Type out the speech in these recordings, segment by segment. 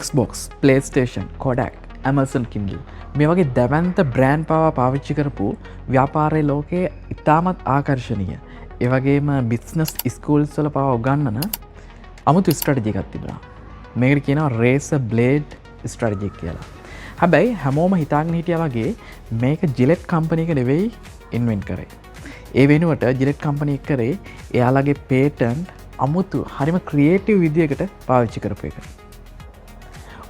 Xbox, PlayStation, Kodak, Amazon Kindle මේ වගේ දැවන්ත brand පවා පාවිච්චි කරපු ව්‍යාපාරයේ ලෝකයේ ඉතාමත් ආකර්ශනීය ඒ වගේම බිස්නස් ස්කූල්ස් වල පවා උගන්වන අමුතු ස්ට්‍රැටජි එකක් තිබුණා. මේකට කියනවා රේසර් බ්ලේඩ් ස්ට්‍රැටජි කියලා. හැබැයි හැමෝම හිතාගෙන හිටියා වගේ මේක ජිලෙට් කම්පැනි එක නෙවෙයි ඉන්වෙන්ට් කරේ. ඒ වෙනුවට ජිලෙට් කම්පැනි එක කරේ එයාලගේ පේටන්ට් අමුතු හරිම ක්‍රියේටිව් විදියකට පාවිච්චි කරපු එක.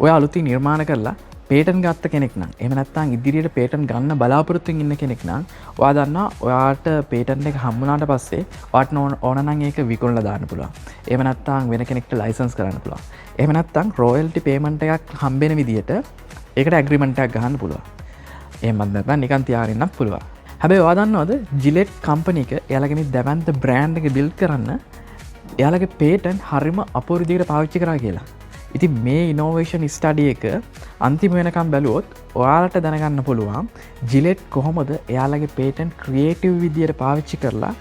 ඔය අලුතින් නිර්මාණ කරලා පේටන් ගත්ත කෙනෙක් නම් එහෙම නැත්නම් ඉදිරියට පේටන් ගන්න බලාපොරොත්තු ඉන්න කෙනෙක් නම් ඔයා දන්නවා ඔයාට පේටන්ට් එක හම්බුනාට පස්සේ ඔයාට ඕන නම් ඒක විකුණලා දාන්න පුළුවන්. එහෙම නැත්නම් වෙන කෙනෙක්ට ලයිසන්ස් කරන්න පුළුවන්. එහෙම නැත්නම් රොයල්ටි පේමන්ට් එකක් හම්බෙන විදියට ඒකට ඇග්‍රීමන්ට් එකක් ගන්න පුළුවන්. එහෙමත් නැත්නම් නිකන් තියාගෙන ඉන්නත් පුළුවන්. හැබැයි ඔයා දන්නවද ජිලෙට් කම්පැනි එක එයාලගේ මේ දැවැන්ත බ්‍රෑන්ඩ් එක බිල්ඩ් කරන්න එයාලගේ පේටන්ට් හරිම අපූර්ව විදියට පාවිච්චි කරා කියලා. ඉතින් මේ ඉනෝවේෂන් ස්ටඩි එක අන්තිම වෙනකම් බැලුවොත් ඔයාලට දැනගන්න පුළුවන් ජිලෙට් කොහොමද එයාලගේ පේටන්ට් ක්‍රියේටිව් විදියට පාවිච්චි කරලා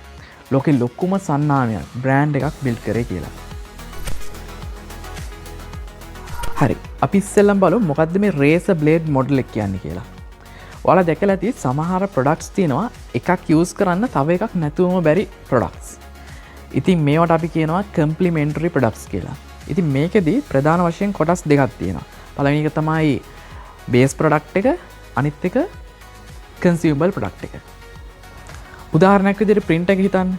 ලෝකෙ ලොකුම සන්නාමයක් බ්‍රෑන්ඩ් එකක් බිල්ඩ් කරේ කියලා. හරි අපි ඉස්සෙල්ලම බලමු මොකද්ද මේ රේසර් බ්ලේඩ් මොඩල් එක කියන්නේ කියලා. ඔයාලා දැකලා ඇති සමහර ප්‍රොඩක්ට්ස් තියෙනවා එකක් යූස් කරන්න තව එකක් නැතුවම බැරි ප්‍රොඩක්ට්ස්. ඉතින් මේවට අපි කියනවා කම්ප්ලිමෙන්ටරි ප්‍රොඩක්ට්ස් කියලා. ඉතින් මේකෙදී ප්‍රධාන වශයෙන් කොටස් දෙකක් තියෙනවා. පළවෙනි එක තමයි බේස් ප්‍රොඩක්ට් එක, අනිත් එක කන්සියුමබල් ප්‍රොඩක්ට් එක. උදාහරණයක් විදිහට print එක හිතන්න.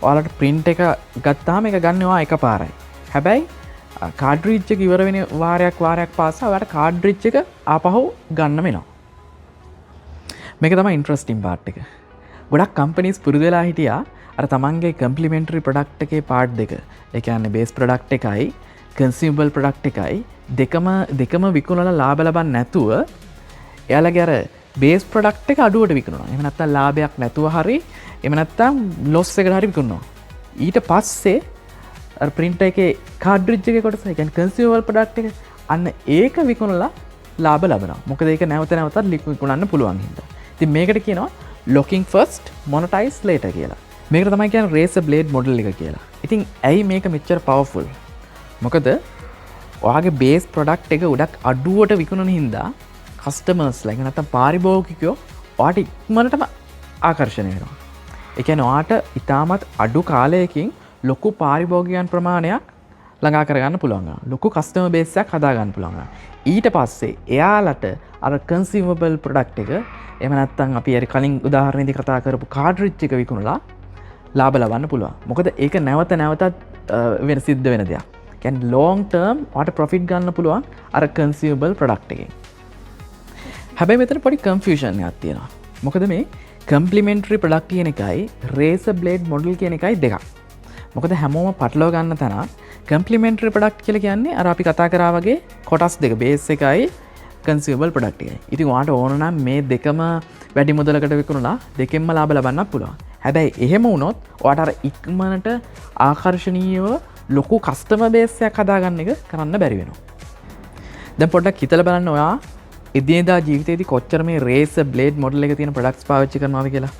ඔයාලට print එක ගත්තාම ඒක ගන්නවා එකපාරයි. හැබැයි කාඩ්රිජ් එක ඉවර වෙන වාරයක් පාසා ඔයාලට කාඩ්රිජ් එක ආපහු ගන්න වෙනවා. මේක තමයි ඉන්ට්‍රස්ටිං පාර්ට් එක. ගොඩක් කම්පනීස් පුරුදු වෙලා හිටියා අර තමන්ගේ කම්ප්ලිමෙන්ටරි ප්‍රොඩක්ට් එකේ පාර්ට් දෙක. ඒ කියන්නේ බේස් ප්‍රොඩක්ට් එකයි කන්සියුමබල් ප්‍රොඩක්ට් එකයි දෙකම විකුණලා ලාභ ලබන්න නැතුව එයාලගේ අර බේස් ප්‍රොඩක්ට් එක අඩුවට විකුණනවා. එහෙම නැත්නම් ලාභයක් නැතුව හරි එහෙම නැත්නම් ලොස් එකකට හරි විකුණනවා. ඊට පස්සේ අර print එකේ කාඩ්රිජ් එකේ කොටස ඒ කියන්නේ කන්සියුමබල් ප්‍රොඩක්ට් එක අන්න ඒක විකුණලා ලාභ ලබනවා. මොකද ඒක නැවත නැවතත් විකුණන්න පුළුවන් හින්දා. ඉතින් මේකට කියනවා looking first monetize later කියලා. මේකට තමයි කියන්නේ රේසර් බ්ලේඩ් මොඩල් එක කියලා. ඉතින් ඇයි මේක මෙච්චර පවර්ෆුල්? මොකද ඔයාගේ බේස් ප්‍රොඩක්ට් එක උඩක් අඩුවට විකුණන හින්දා කස්ටමර්ස්ලා එහෙම නැත්නම් පාරිභෝගිකයෝ ඔයාට ඉක්මනටම ආකර්ෂණය වෙනවා. ඒ කියන්නේ ඔයාට ඉතාමත් අඩු කාලයකින් ලොකු පාරිභෝගිකයන් ප්‍රමාණයක් ළඟා කරගන්න පුළුවන්. ලොකු කස්ටමර් බේස් එකක් හදා ගන්න පුළුවන්. ඊට පස්සේ එයාලට අර කන්සියුමබල් ප්‍රොඩක්ට් එක එහෙම නැත්නම් අපි අර කලින් උදාහරණෙදී කතා කරපු කාඩ්රිජ් එක විකුණලා ලාභ ලබන්න පුළුවන්. මොකද ඒක නැවත නැවතත් වෙන සිද්ධ වෙන දෙයක්. කියන්නේ long term ඔයාට profit ගන්න පුළුවන් අර consumable product එකෙන්. හැබැයි මෙතන පොඩි confusion එකක් තියෙනවා. මොකද මේ complementary product කියන එකයි razor blade model කියන එකයි දෙකක්. මොකද හැමෝම පටලව ගන්න තැන complementary product කියලා කියන්නේ අර අපි කතා කරා වගේ කොටස් දෙක base එකයි consumable product එකයි. ඉතින් ඔයාට ඕන නම් මේ දෙකම වැඩි මුදලකට විකුණලා දෙකෙන්ම ලාභ ලබන්නත් පුළුවන්. හැබැයි එහෙම වුණොත් ඔයාට අර ඉක්මනට ආකර්ශනීයව ලොකු කස්ටමර් බේස් එකක් හදාගන්න එක කරන්න බැරි වෙනවා. දැන් පොඩ්ඩක් හිතලා බලන්න ඔයා එදිනෙදා ජීවිතේදී කොච්චර මේ රේසර් බ්ලේඩ් මොඩල් එකේ තියෙන ප්‍රොඩක්ට්ස් පාවිච්චි කරනවද කියලා.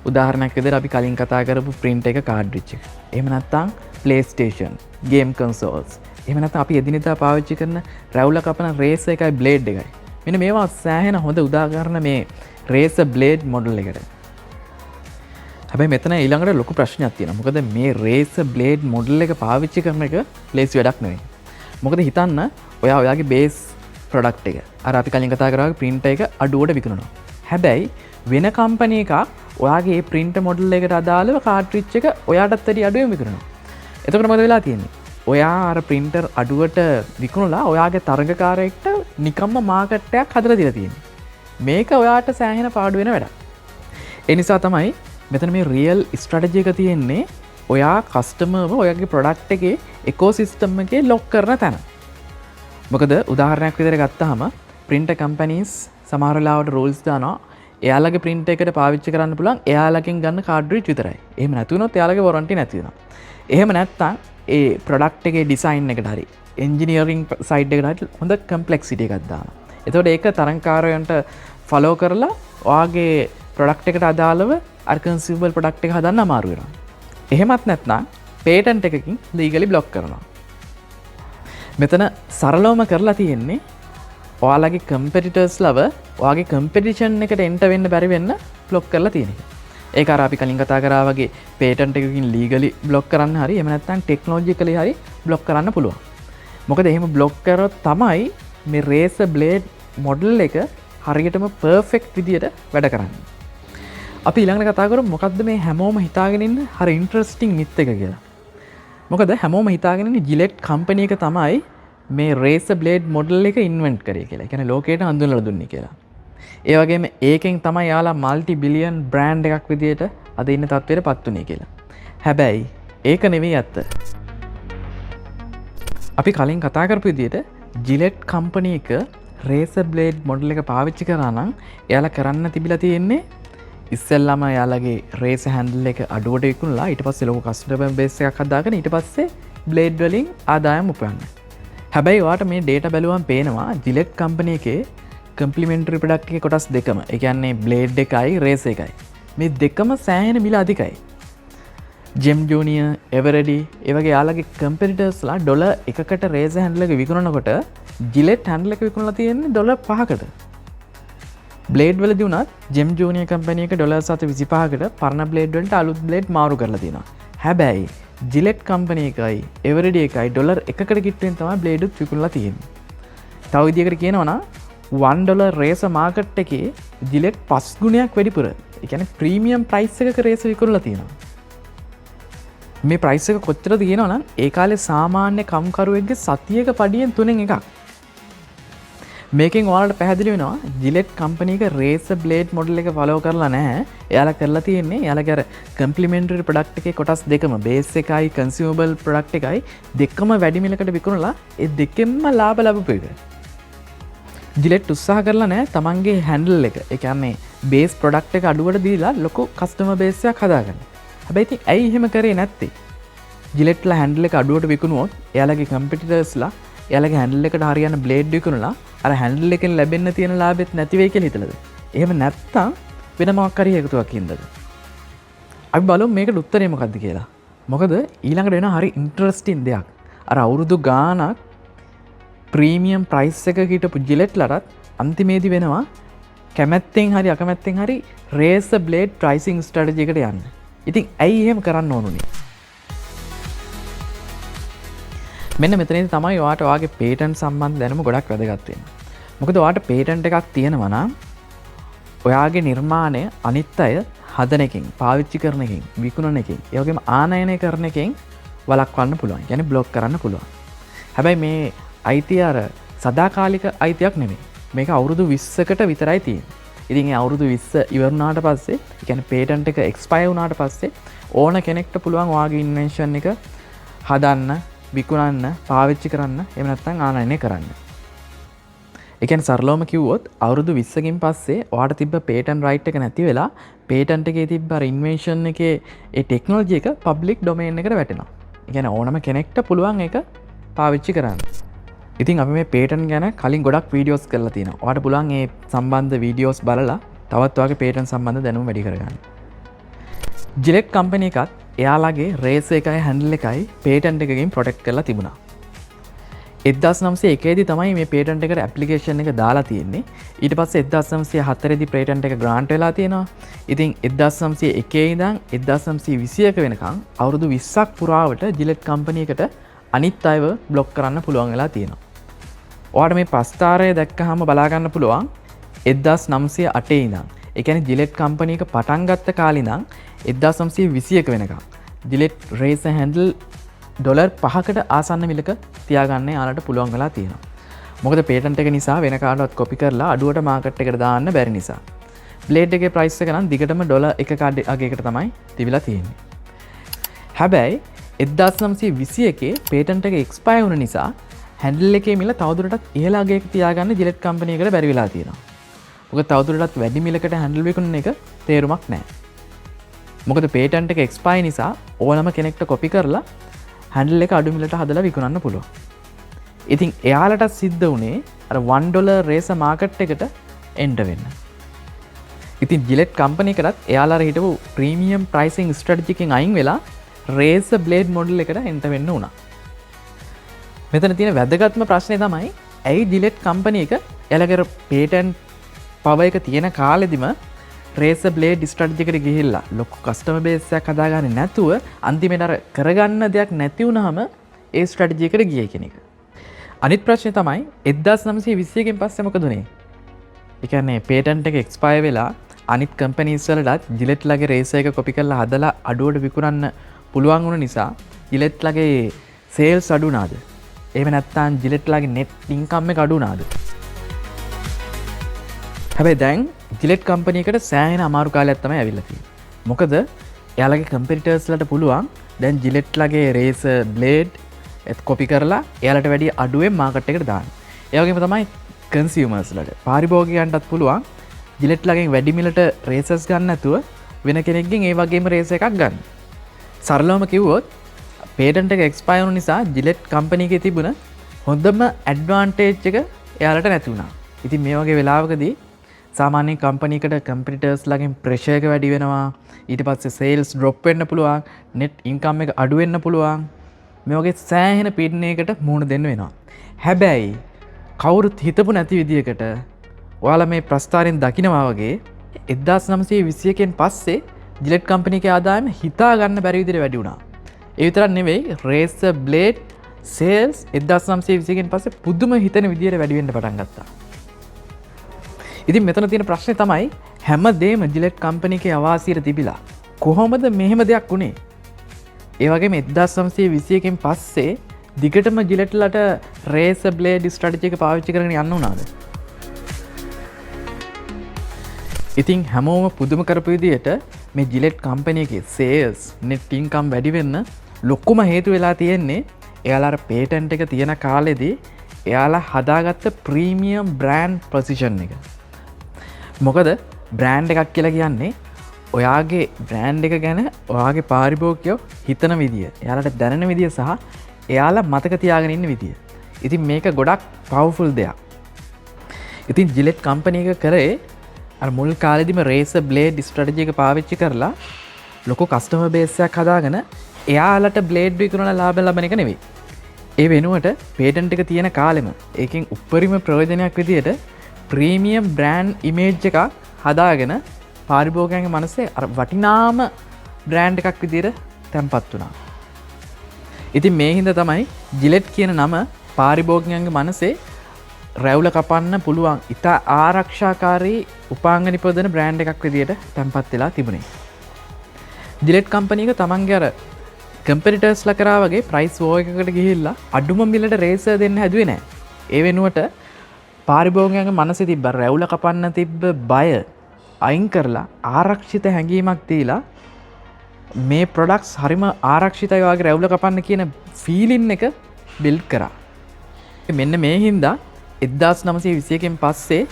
උදාහරණයක් විදිහට අපි කලින් කතා කරපු print එක කාඩ්රිජ් එක. එහෙම නැත්නම් PlayStation, game consoles. එහෙම නැත්නම් අපි එදිනෙදා පාවිච්චි කරන රැවුල කපන රේසර් එකයි බ්ලේඩ් එකයි. මෙන්න මේවා සෑහෙන හොඳ උදාහරණ මේ රේසර් බ්ලේඩ් මොඩල් එකට. හැබැයි මෙතන ඊළඟට ලොකු ප්‍රශ්නයක් තියෙනවා. මොකද මේ රේසර් බ්ලේඩ් මොඩල් එක පාවිච්චි කරන එක ලේසි වැඩක් නෙවෙයි. මොකද හිතන්න ඔයාගේ බේස් ප්‍රොඩක්ට් එක අර අපි කලින් කතා කරා වගේ print එක අඩුවට විකුණනවා. හැබැයි වෙන කම්පැනි එකක් ඔයාගේ මේ print මොඩල් එකට අදාළව කාඩ්රිජ් එක ඔයාටත් වැඩි අඩුවෙන් විකුණනවා. එතකොට මොකද වෙලා තියෙන්නේ? ඔයා අර printer අඩුවට විකුණලා ඔයාගේ තරගකාරයෙක්ට නිකම්ම මාකට් එකක් හදලා දීලා තියෙන්නේ. මේක ඔයාට සෑහෙන පාඩු වෙන වැඩක්. ඒ නිසා තමයි මෙතන මේ රියල් ස්ට්‍රැටජි එක තියෙන්නේ ඔයා කස්ටමර්ව ඔයාගේ ප්‍රොඩක්ට් එකේ ඉකෝසිස්ටම් එකේ ලොක් කරන තැන. මොකද උදාහරණයක් විදිහට ගත්තාම printer companies සමහර වෙලාවට rules දානවා එයාලගේ print එකට පාවිච්චි කරන්න පුළුවන් එයාලගෙන් ගන්න කාඩ්රිජ් විතරයි. එහෙම නැති වුණොත් එයාලගේ warranty නැති වෙනවා. එහෙම නැත්නම් ඒ ප්‍රොඩක්ට් එකේ ඩිසයින් එකට හරි එන්ජිනියරින් සයිඩ් එකට හරි හොඳ කම්ප්ලෙක්සිටි එකක් දානවා. එතකොට ඒක තරංකාරයන්ට ෆලෝ කරලා ඔයාගේ ප්‍රොඩක්ට් එකට අදාළව අර කන්සියුමබල් ප්‍රොඩක්ට් එක හදන්න අමාරු වෙනවා. එහෙමත් නැත්නම් පේටන්ට් එකකින් ලීගලි බ්ලොක් කරනවා. මෙතන සරලවම කරලා තියෙන්නේ ඔයාලගේ කම්පිටිටර්ස් ලව ඔයාගේ කම්පිටිෂන් එකට එන්ටර් වෙන්න බැරි වෙන්න බ්ලොක් කරලා තියෙන එක. ඒක අර අපි කලින් කතා කරා වගේ පේටන්ට් එකකින් ලීගලි බ්ලොක් කරන්න හරි එහෙම නැත්නම් ටෙක්නොලොජිකලි හරි බ්ලොක් කරන්න පුළුවන්. මොකද එහෙම බ්ලොක් කරොත් තමයි මේ රේසර් බ්ලේඩ් මොඩල් එක හරියටම පර්ෆෙක්ට් විදියට වැඩ කරන්නේ. අපි ඊළඟට කතා කරමු මොකද්ද මේ හැමෝම හිතාගෙන ඉන්න හරි ඉන්ටරෙස්ටිං මිත් එක කියලා. මොකද හැමෝම හිතාගෙන ඉන්නේ ජිලෙට් කම්පැනි එක තමයි මේ රේසර් බ්ලේඩ් මොඩල් එක ඉන්වෙන්ට් කරේ කියලා. ඒ කියන්නේ ලෝකයට හඳුන්වලා දුන්නේ කියලා. ඒ වගේම ඒකෙන් තමයි යාලා মালටි බිලියන් බ්‍රෑන්ඩ් එකක් විදියට අද ඉන්න තත්ත්වයට පත් වුනේ කියලා. හැබැයි ඒක නෙවෙයි ඇත්ත. අපි කලින් කතා කරපු විදියට ජිලෙට් කම්පැනි එක රේසර් බ්ලේඩ් මොඩල් එක පාවිච්චි කරා නම් එයාලා කරන්න තිබිලා තියෙන්නේ ඉස්සෙල්ලාම යාලගේ රේස හැන්ඩල් එක අඩුවට විකුණලා ඊට පස්සේ ලොකු කස්ටමර් බේස් එකක් හදාගෙන ඊට පස්සේ බ්ලේඩ් වලින් ආදායම උපයන්න. හැබැයි ඔයාට මේ ඩේටා බැලුවම පේනවා ජිලෙට් කම්පැනි එකේ කම්ප්ලිමෙන්ටරි ප්‍රොඩක්ට් එකේ කොටස් දෙකම. ඒ කියන්නේ බ්ලේඩ් එකයි රේස එකයි. මේ දෙකම සෑහෙන මිල අධිකයි. ජෙම් ජූනියර්, එවරෙඩි ඒ වගේ යාලගේ කම්පිටිටර්ස්ලා ඩොලර් 1කට රේස හැන්ඩල් එක විකුණනකොට ජිලෙට් හැන්ඩල් එක විකුණලා තියෙන්නේ ඩොලර් 5කට. බ්ලේඩ් වලදී උනත් ජෙම් ජූනියර් කම්පැනි එක ඩොලර් 725කට පරණ බ්ලේඩ් වලට අලුත් බ්ලේඩ් මාරු කරලා තියෙනවා. හැබැයි ජිලෙට් කම්පැනි එකයි එවරෙඩි එකයි ඩොලර් 1කට කිට්ටුවෙන් තමයි බ්ලේඩ් උත් විකුණලා තියෙන්නේ. තව විදිහකට කියනවා නම් $1 රේස මාකට් එකේ ජිලෙට් 5 ගුණයක් වැඩිපුර. ඒ කියන්නේ ප්‍රීමියම් ප්‍රයිස් එකක රේස විකුණලා තියෙනවා. මේ ප්‍රයිස් එක කොච්චරද කියනවා නම් ඒ කාලේ සාමාන්‍ය කම්කරුවෙක්ගේ සතියක පඩියෙන් 3න් එකක්. මේකෙන් ඔයාලට පැහැදිලි වෙනවා ජිලෙට් කම්පැනි එක රේසර් බ්ලේඩ් මොඩල් එක ෆලෝ කරලා නැහැ. එයාලා කරලා තියෙන්නේ එයාලගේ අර කම්ප්ලිමෙන්ටරි ප්‍රොඩක්ට් එකේ කොටස් දෙකම බේස් එකයි කන්සියුමබල් ප්‍රොඩක්ට් එකයි දෙකම වැඩි මිලකට විකුණලා ඒ දෙකෙන්ම ලාභ ලැබපු එක. ජිලෙට් උත්සාහ කරලා නැහැ තමන්ගේ හැන්ඩල් එක. ඒ කියන්නේ බේස් ප්‍රොඩක්ට් එක අඩුවට දීලා ලොකු කස්ටමර් බේස් එකක් හදාගන්න. හැබැයි ඉතින් ඇයි එහෙම කරේ නැත්තේ? ජිලෙට්ලා හැන්ඩල් එක අඩුවට විකුණුවොත් එයාලගේ කම්පිටිටර්ස්ලා එයාලගේ හැන්ඩල් එකට හරියන බ්ලේඩ් විකුණලා අර හැන්ඩල් එකෙන් ලැබෙන්න තියෙන ලාභෙත් නැති වෙයි කියලා හිතලාද? එහෙම නැත්තම් වෙන මොකක් හරි හේතුවක් හින්දාද? අපි බලමු මේකට උත්තරේ මොකක්ද කියලා. මොකද ඊළඟට වෙන හරි ඉන්ටරෙස්ටිං දෙයක්. අර අවුරුදු ගාණක් ප්‍රීමියම් ප්‍රයිස් එක හිටපු ජිලෙට්ලටත් අන්තිමේදී වෙනවා කැමැත්තෙන් හරි අකමැත්තෙන් හරි රේසර් බ්ලේඩ් ප්‍රයිසිං ස්ට්‍රැටජි එකට යන්න. ඉතින් ඇයි එහෙම කරන්න ඕනුනේ? මෙන්න මෙතනදී තමයි ඔයාට ඔයාගේ පේටන්ට් සම්බන්ධ දැනුම ගොඩක් වැදගත් වෙන්නේ. මොකද ඔයාට පේටන්ට් එකක් තියෙනවා නම් ඔයාගේ නිර්මාණය අනිත් අය හදන එකෙන්, පාවිච්චි කරන එකෙන්, විකුණන එකෙන්, ඒ වගේම ආනයනය කරන එකෙන් වළක්වන්න පුළුවන්. يعني බ්ලොක් කරන්න පුළුවන්. හැබැයි මේ අයිතිය අර සදාකාලික අයිතියක් නෙමෙයි. මේක අවුරුදු 20කට විතරයි තියෙන්නේ. ඉතින් ඒ අවුරුදු 20 ඉවර වුණාට පස්සේ, ඒ කියන්නේ පේටන්ට් එක එක්ස්පයර් වුණාට පස්සේ ඕන කෙනෙක්ට පුළුවන් ඔයාගේ ඉන්වෙන්ෂන් එක හදන්න, විකුණන්න, පාවිච්චි කරන්න, එහෙම නැත්නම් ආනයනය කරන්න. ඒ කියන්නේ සරලවම කිව්වොත් අවුරුදු 20කින් පස්සේ ඔයාට තිබ්බ පේටන්ට් රයිට් එක නැති වෙලා පේටන්ට් එකේ තිබ්බ අර ඉන්වෙන්ෂන් එකේ ඒ ටෙක්නොලොජි එක පබ්ලික් ඩොමේන් එකට වැටෙනවා. ඒ කියන්නේ ඕනම කෙනෙක්ට පුළුවන් ඒක පාවිච්චි කරන්න. ඉතින් අපි මේ පේටන්ට් ගැන කලින් ගොඩක් වීඩියෝස් කරලා තියෙනවා. ඔයාට පුළුවන් මේ සම්බන්ධ වීඩියෝස් බලලා තවත් ඔයාගේ පේටන්ට් සම්බන්ධ දැනුම වැඩි කරගන්න. ජිලෙට් කම්පැනි එකත් එයාලගේ රේස එකයි හැන්ඩල් එකයි පේටන්ට් එකකින් ප්‍රොටෙක්ට් කරලා තිබුණා. 1901 දී තමයි මේ පේටන්ට් එකට ඇප්ලිකේෂන් එක දාලා තියෙන්නේ. ඊට පස්සේ 1904 දී පේටන්ට් එක ග්‍රාන්ට් වෙලා තියෙනවා. ඉතින් 1901 ඉඳන් 1921 වෙනකන් අවුරුදු 20ක් පුරාවට ජිලෙට් කම්පැනි එකට අනිත් අයව බ්ලොක් කරන්න පුළුවන් වෙලා තියෙනවා. ඔයාට මේ ප්‍රස්ථාරය දැක්කහම බලා ගන්න පුළුවන් 1908 ඉඳන්. ඒ කියන්නේ ජිලෙට් කම්පැනි එක පටන් ගත්ත කාලේ ඉඳන් 1921 වෙනකම් ජිලෙට් රේසර් හැන්ඩල් ඩොලර් 5කට ආසන්න මිලක තියාගන්න යාලට පුළුවන් වෙලා තියෙනවා. මොකද පේටන්ට් එක නිසා වෙන කාටවත් කොපි කරලා අඩුවට මාකට් එකට දාන්න බැරි නිසා. බ්ලේඩ් එකේ ප්‍රයිස් එක නම් දිගටම ඩොලර් 1 අගයකට තමයි තිබිලා තියෙන්නේ. හැබැයි 1921 පේටන්ට් එක එක්ස්පයර් වුණ නිසා හැන්ඩල් එකේ මිල තවදුරටත් ඉහළ අගයක තියාගන්න ජිලෙට් කම්පැනි එකට බැරි වෙලා තියෙනවා. මොකද තවදුරටත් වැඩි මිලකට හැන්ඩල් විකුණන එක තේරුමක් නැහැ. මොකද පේටන්ට් එක එක්ස්පයර් නිසා ඕනම කෙනෙක්ට කොපි කරලා හැන්ඩල් එක අඩු මිලට හදලා විකුණන්න පුළුවන්. ඉතින් එයාලට සිද්ධ වුණේ අර $1 රේස මාකට් එකට එන්ටර් වෙන්න. ඉතින් ජිලෙට් කම්පැනි එකටත් එයාලා හිටපු ප්‍රීමියම් ප්‍රයිසිං ස්ට්‍රැටජි එකෙන් අයින් වෙලා රේස බ්ලේඩ් මොඩල් එකට එන්ට වෙන්න වුණා. මෙතන තියෙන වැදගත්ම ප්‍රශ්නය තමයි ඇයි ජිලෙට් කම්පනි එක එලකර පේටන්් පව එක තියෙන කාලෙදිම රේස බ්ලේඩ් ස්ට්‍රටජිකට ගිහිල්ලා ලොක්කු කස්ටම බේසයක් හදාගන්න නැතුව අන්තිමට කරගන්න දෙයක් නැතිවුණහම ඒ ස්ට්‍රටජිකට ගිය කෙනෙක. අනිත් ප්‍රශ්නය තමයි 1920කින් පස්සේ මොකද වුනේ? ඒ කියන්නේ පේටන්ට් එක එක්ස්පයර් වෙලා අනිත් කම්පනීස් වලටත් ජිලෙට් ලගේ රේසර් එක කොපි කරලා හදලා අඩුවට විකුණන්න පුළුවන් වුණ නිසා ජිලෙට් ලගේ සේල්ස් අඩු වුණාද? එහෙම නැත්නම් ජිලෙට් ලගේ net income එක අඩු වුණාද? හැබැයි දැන් ජිලෙට් කම්පනි එකට සෑහෙන අමාරු කාලයක් තමයි ඇවිල්ලා තියෙන්නේ. මොකද එයාලගේ කම්පිටිටර්ස් වලට පුළුවන් දැන් ජිලෙට් ලගේ රේසර් බ්ලේඩ් කොපි කරලා එයාලට වැඩි අඩුවෙන් මාකට් එකට දාන්න. ඒ වගේම තමයි කන්සියුමර්ස් වලට පාරිභෝගිකයන්ටත් පුළුවන් ජිලෙට් ලගෙන් වැඩි මිලට රේසර්ස් ගන්න නැතුව වෙන කෙනෙක්ගෙන් ඒ වගේම රේස එකක් ගන්න. සරලවම කිව්වොත් පේටන්ට් එක එක්ස්පයර් වුන නිසා ජිලෙට් කම්පනි එකේ තිබුණ හොඳම ඇඩ්වාන්ටේජ් එක එයාලට නැති වුණා. ඉතින් මේ වගේ වෙලාවකදී සාමාන්‍යයෙන් කම්පනි එකට කම්පිටිටර්ස් ලගෙන් ප්‍රෙෂර් එක වැඩි වෙනවා. ඊට පස්සේ සේල්ස් ඩ්‍රොප් වෙන්න පුළුවන්. net income එක අඩු වෙන්න පුළුවන්. මේ වගේ සෑහෙන පීඩනයකට මුහුණ දෙන්න වෙනවා. හැබැයි කවුරුත් හිතපු නැති විදියකට ඔයාලා මේ ප්‍රස්ථාරයෙන් දකිනවා වගේ 1921න් පස්සේ ජිලෙට් කම්පනි එකේ ආදායම හිතා ගන්න බැරි විදිහට වැඩි වුණා. ඒ විතරක් නෙවෙයි රේසර් බ්ලේඩ් සේල්ස් 1921න් පස්සේ පුදුම හිතෙන විදිහට වැඩි වෙන්න පටන් ගත්තා. ඉතින් මෙතන තියෙන ප්‍රශ්නේ තමයි හැමදේම ජිලෙට් කම්පනි එකේ අවාසියට තිබිලා කොහොමද මෙහෙම දෙයක් වුනේ? ඒ වගේම 1921න් පස්සේ දිගටම ජිලෙට්ලට රේසර් බ්ලේඩ් ස්ට්‍රැටජි එක පාවිච්චි කරගෙන යන්න උනාද? ඉතින් හැමෝම පුදුම කරපු විදිහට මේ ජිලෙට් කම්පනි එකේ සේල්ස් net income වැඩි වෙන්න ලොකුම හේතු වෙලා තියෙන්නේ එයාලා පේටන්ට් එක තියෙන කාලෙදී එයාලා හදාගත්ත ප්‍රීමියම් බ්‍රෑන්ඩ් පොසිෂන් එක. මොකද බ්‍රෑන්ඩ් එකක් කියලා කියන්නේ ඔයාගේ බ්‍රෑන්ඩ් එක ගැන ඔයාගේ පාරිභෝගිකයෝ හිතන විදිය, එයාලට දැනෙන විදිය සහ එයාලා මතක තියාගෙන ඉන්න විදිය. ඉතින් මේක ගොඩක් පවර්ෆුල් දෙයක්. ඉතින් ජිලෙට් කම්පනි එක කරේ අර මුල් කාලෙදිම රේසර් බ්ලේඩ් ස්ට්‍රැටජි එක පාවිච්චි කරලා ලොකු කස්ටමර් බේස් එකක් හදාගෙන එයාලට බ්ලේඩ් විකුණලා ලාභ ලබන එක නෙවෙයි. ඒ වෙනුවට පේටන්ට් එක තියෙන කාලෙම ඒකෙන් උපරිම ප්‍රයෝජනයක් විදියට ප්‍රීමියම් බ්‍රෑන්ඩ් ඉමේජ් එකක් හදාගෙන පාරිභෝගිකයන්ගේ මනසේ අර වටිනාම බ්‍රෑන්ඩ් එකක් විදියට තැන්පත් වුණා. ඉතින් මේ හින්දා තමයි ජිලෙට් කියන නම පාරිභෝගිකයන්ගේ මනසේ රැවුල කපන්න පුළුවන් ඉතා ආරක්ෂාකාරී උපාංග නිපදවන බ්‍රෑන්ඩ් එකක් විදියට තැන්පත් වෙලා තිබුණේ. ජිලෙට් කම්පනි එක තමන්ගේ අර කම්පිටිටර්ස්ලා කරා වගේ ප්‍රයිස් වෝ එකකට ගිහිල්ලා අඩුම මිලට රේසර් දෙන්න හැදුවේ නැහැ. ඒ වෙනුවට පාරිභෝගිකයන්ගේ මනසේ තිබ්බ රැවුල කපන්න තිබ්බ බය අයින් කරලා ආරක්ෂිත හැඟීමක් දීලා මේ ප්‍රොඩක්ට්ස් හරිම ආරක්ෂිතයි වගේ රැවුල කපන්න කියන ෆීලින් එක බිල්ඩ් කරා. මෙන්න මේ හින්දා 1921කින් පස්සේ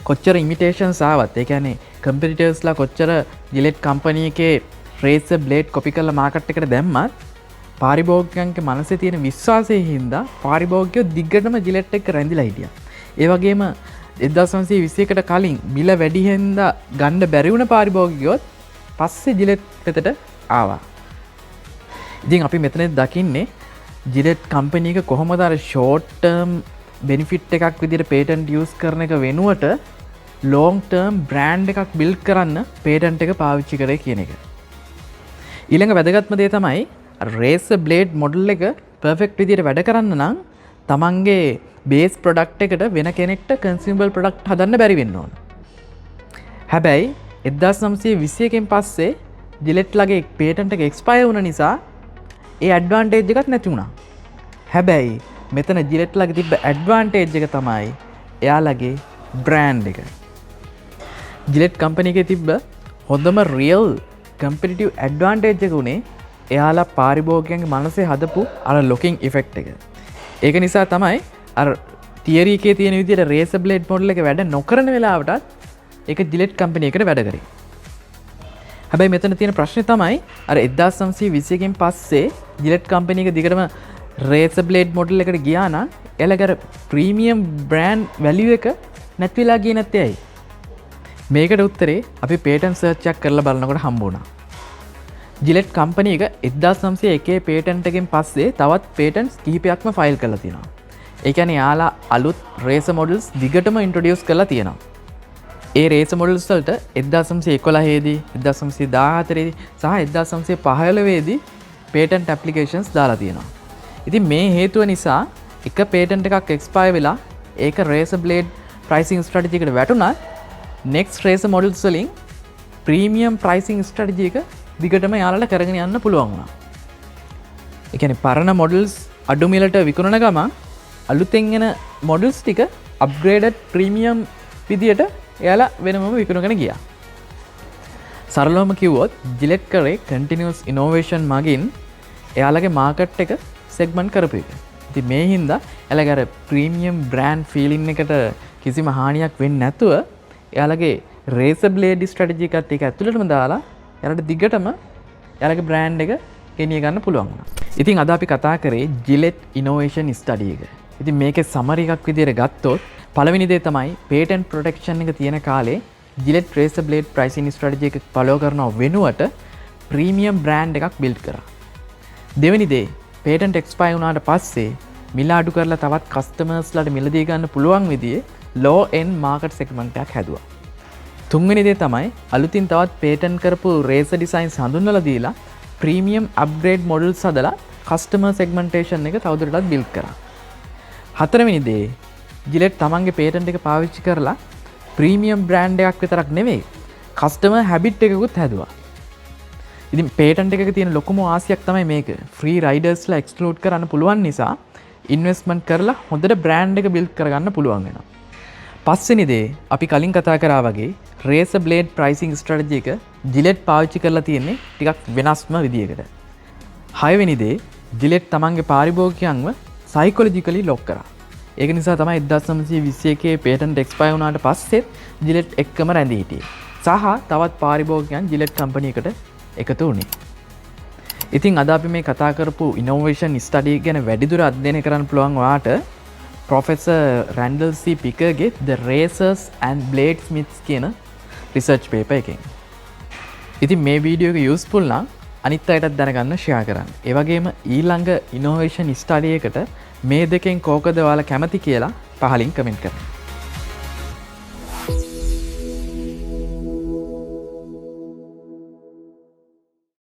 කොච්චර ඉමිටේෂන්ස් ආවත්, ඒ කියන්නේ කම්පිටිටර්ස්ලා කොච්චර ජිලෙට් කම්පනි එකේ රේසර් බ්ලේඩ් කොපි කරලා මාකට් එකට දැම්මත් පාරිභෝගිකයන්ගේ මනසේ තියෙන විශ්වාසයෙන් හින්දා පාරිභෝගිකයෝ දිගටම ජිලෙට් එක්ක රැඳිලා හිටියා. ඒ වගේම 1921කට කලින් මිල වැඩි හින්දා ගන්න බැරි වුණ පාරිභෝගිකයෝත් පස්සේ ජිලෙට් වෙතට ආවා. ඉතින් අපි මෙතන දකින්නේ ජිලෙට් කම්පනි එක කොහොමද අර ෂෝට් ටර්ම් බෙනිෆිට් එකක් විදිහට පේටන්ට් යූස් කරන එක වෙනුවට ලොං ටර්ම් බ්‍රෑන්ඩ් එකක් බිල්ඩ් කරන්න පේටන්ට් එක පාවිච්චි කරේ කියන එක. ඊළඟ වැදගත්ම දේ තමයි රේසර් බ්ලේඩ් මොඩල් එක පර්ෆෙක්ට් විදිහට වැඩ කරන්න නම් තමන්ගේ බේස් ප්‍රොඩක්ට් එකට වෙන කෙනෙක්ට කන්සියුමබල් ප්‍රොඩක්ට් හදන්න බැරි වෙන්න ඕන. හැබැයි 1921කින් පස්සේ ජිලෙට් ලගේ පේටන්ට් එක එක්ස්පයර් වුණ නිසා ඒ ඇඩ්වාන්ටේජ් එකක් නැති වුණා. හැබැයි මෙතන ජිලෙට් ලගේ තිබ්බ ඇඩ්වාන්ටේජ් එක තමයි එයාලගේ බ්‍රෑන්ඩ් එක. ජිලෙට් කම්පනි එකේ තිබ්බ හොඳම රියල් කම්පිටිටිව් ඇඩ්වාන්ටේජ් එක උනේ එයාලා පාරිභෝගිකයන්ගේ මනසේ හදපු අර ලොකින් ඉෆෙක්ට් එක. ඒක නිසා තමයි අර තියරි එකේ තියෙන විදිහට රේසර් බ්ලේඩ් මොඩල් එක වැඩ නොකරන වෙලාවටත් ඒක ජිලෙට් කම්පනි එකට වැඩ කරේ. හැබැයි මෙතන තියෙන ප්‍රශ්නේ තමයි අර 1921කින් පස්සේ ජිලෙට් කම්පනි එක දිගටම රේසර් බ්ලේඩ් මොඩල් එකට ගියා නම් එයාලගේ ප්‍රීමියම් බ්‍රෑන්ඩ් වැලියු එක නැති වෙලා ගියේ නැත්තේ ඇයි? මේකට උත්තරේ අපි පේටන්ට් සර්ච් එකක් කරලා බලනකොට හම්බ වුණා. ජිලෙට් කම්පනී එක 1901 පේටන්ට් එකෙන් පස්සේ තවත් පේටන්ට්ස් කිහිපයක්ම ෆයිල් කරලා තියෙනවා. ඒ කියන්නේ යාලා අලුත් රේස මොඩල්ස් දිගටම ඉන්ට්‍රොඩියුස් කරලා තියෙනවා. ඒ රේස මොඩල්ස් වලට 1911 දී 1914 දී සහ 1915 දී පේටන්ට් ඇප්ලිකේෂන්ස් දාලා තියෙනවා. ඉතින් මේ හේතුව නිසා එක පේටන්ට් එකක් එක්ස්පයර් වෙලා ඒක රේස බ්ලේඩ් ප්‍රයිසිං ස්ට්‍රැටජි එකට වැටුණා. නෙක්ස්ට් රේස මොඩල්ස් වලින් ප්‍රීමියම් ප්‍රයිසිං ස්ට්‍රැටජි එක දිගටම යාලට කරගෙන යන්න පුළුවන් වුණා. ඒ කියන්නේ පරණ මොඩල්ස් අඩු මිලට විකුණන ගමන් අලුතෙන් එන මොඩල්ස් ටික අප්ග්‍රේඩඩ් ප්‍රීමියම් විදියට එයාලා වෙනමම විකුණගෙන ගියා. සරලවම කිව්වොත් ජිලෙට් කරේ කන්ටිනියස් ඉනෝවේෂන් මගින් එයාලගේ මාකට් එක සෙග්මන්ට් කරපු එක. ඉතින් මේ හින්දා එයාලගේ අර ප්‍රීමියම් බ්‍රෑන්ඩ් ෆීලින් එකට කිසිම හානියක් වෙන්නේ නැතුව එයාලගේ රේසර් බ්ලේඩ් ස්ට්‍රැටජි එකත් ඒක ඇතුළටම දාලා එයාලට දිගටම එයාලගේ බ්‍රෑන්ඩ් එක ගෙනිය ගන්න පුළුවන් වුණා. ඉතින් අද අපි කතා කරේ ජිලෙට් ඉනෝවේෂන් ස්ටඩි එක. ඉතින් මේකේ සමරි එකක් විදියට ගත්තොත් පළවෙනි දේ තමයි පේටන්ට් ප්‍රොටෙක්ෂන් එක තියෙන කාලේ ජිලෙට් රේසර් බ්ලේඩ් ප්‍රයිසිං ස්ට්‍රැටජි එක ෆලෝ කරනව වෙනුවට ප්‍රීමියම් බ්‍රෑන්ඩ් එකක් බිල්ඩ් කරා. දෙවෙනි දේ පේටන්ට් එක්ස්පයර් වුණාට පස්සේ මිල අඩු කරලා තවත් කස්ටමර්ස්ලාට මිල දී ගන්න පුළුවන් විදිහේ ලෝ එන්ඩ් මාකට් සෙග්මන්ට් එකක් හැදුවා. තුන්වෙනි දේ තමයි අලුතින් තවත් පේටන්ට් කරපු රේසර් ඩිසයින්ස් හඳුන්වලා දීලා ප්‍රීමියම් අප්ග්‍රේඩ් මොඩල්ස් හදලා කස්ටමර් සෙග්මන්ටේෂන් එක තවදුරටත් බිල්ඩ් කරා. හතරවෙනි දේ ජිලෙට් තමන්ගේ පේටන්ට් එක පාවිච්චි කරලා ප්‍රීමියම් බ්‍රෑන්ඩ් එකක් විතරක් නෙවෙයි කස්ටමර් හැබිට් එකකුත් හැදුවා. ඉතින් පේටන්ට් එකක තියෙන ලොකුම ආසියක් තමයි මේක. ෆ්‍රී රයිඩර්ස්ලා එක්ස්ක්ලූඩ් කරන්න පුළුවන් නිසා ඉන්වෙස්ට්මන්ට් කරලා හොඳට බ්‍රෑන්ඩ් එක බිල්ඩ් කරගන්න පුළුවන් වෙනවා. පස්වෙනි දේ අපි කලින් කතා කරා වගේ රේසර් බ්ලේඩ් ප්‍රයිසිං ස්ට්‍රැටජි එක ජිලෙට් පාවිච්චි කරලා තියෙන්නේ ටිකක් වෙනස්ම විදියකට. හයවෙනි දේ ජිලෙට් තමන්ගේ පාරිභෝගිකයන්ව සයිකොලොජිකලි ලොක් කරා. ඒක නිසා තමයි 1921 පේටන්ට් එක්ස්පයර් වුණාට පස්සෙත් ජිලෙට් එක්කම රැඳී හිටියේ. සහ තවත් පාරිභෝගිකයන් ජිලෙට් කම්පැනි එකට එකතු වුණේ. ඉතින් අද අපි මේ කතා කරපු ඉනෝවේෂන් ස්ටඩි ගැන වැඩිදුර අධ්‍යයනය කරන්න පුළුවන් ඔයාට ප්‍රොෆෙසර් රැන්ඩල් සී පිකර්ගේ The Racers and Bladesmiths කියන රිසර්ච් පේපර් එකෙන්. ඉතින් මේ වීඩියෝ එක යූස්ෆුල් නම් අනිත් අයටත් දැනගන්න ෂෙයා කරන්න. ඒ වගේම ඊළඟ ඉනෝවේෂන් ස්ටඩි එකට මේ දෙකෙන් කෝකද ඔයාලා කැමති කියලා පහලින් කමෙන්ට් කරන්න.